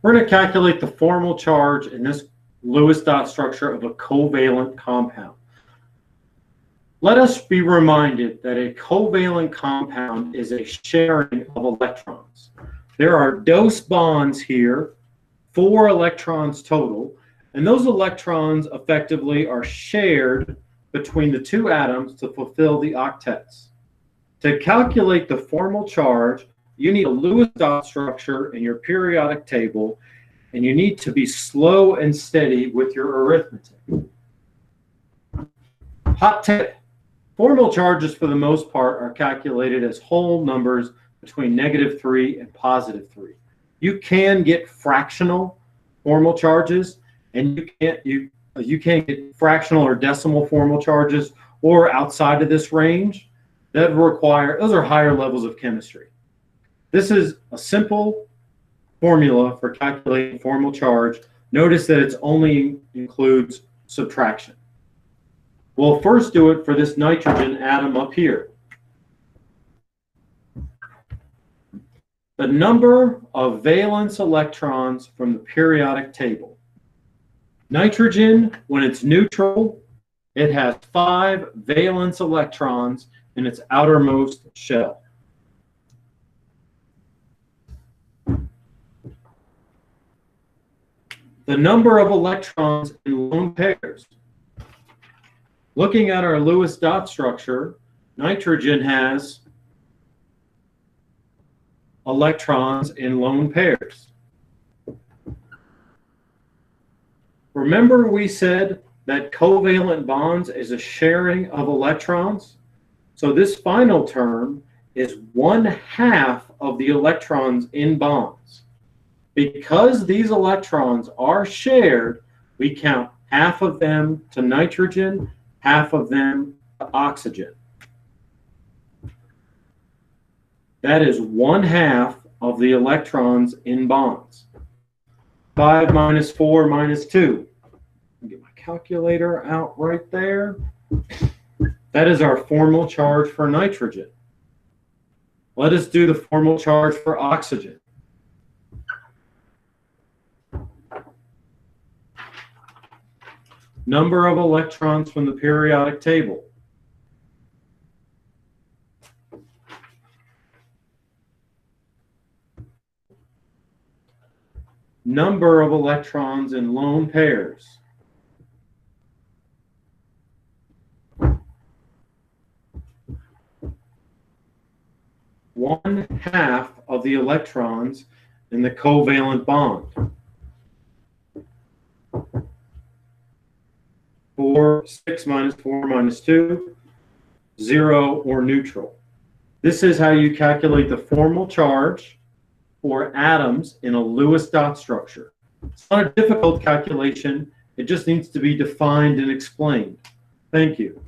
We're going to calculate the formal charge in this Lewis dot structure of a covalent compound. Let us be reminded that a covalent compound is a sharing of electrons. There are dose bonds here, 4 electrons total, and those electrons effectively are shared between the 2 atoms to fulfill the octets. To calculate the formal charge, you need a Lewis dot structure in your periodic table, and you need to be slow and steady with your arithmetic. Hot tip: formal charges for the most part are calculated as whole numbers between -3 and +3. You can get fractional formal charges, and you can't get fractional or decimal formal charges or outside of this range. Those are higher levels of chemistry. This is a simple formula for calculating formal charge. Notice that it only includes subtraction. We'll first do it for this nitrogen atom up here. The number of valence electrons from the periodic table. Nitrogen, when it's neutral, it has 5 valence electrons in its outermost shell. The number of electrons in lone pairs. Looking at our Lewis dot structure, nitrogen has electrons in lone pairs. Remember we said that covalent bonds is a sharing of electrons? So this final term is 1/2 of the electrons in bonds. Because these electrons are shared, we count 1/2 of them to nitrogen, 1/2 of them to oxygen. That is 1/2 of the electrons in bonds. 5 minus 4 minus 2. Get my calculator out right there. That is our formal charge for nitrogen. Let us do the formal charge for oxygen. Number of electrons from the periodic table. Number of electrons in lone pairs. One half of the electrons in the covalent bond. 6 minus 4 minus 2, 0 or neutral. This is how you calculate the formal charge for atoms in a Lewis dot structure. It's not a difficult calculation. It just needs to be defined and explained. Thank you.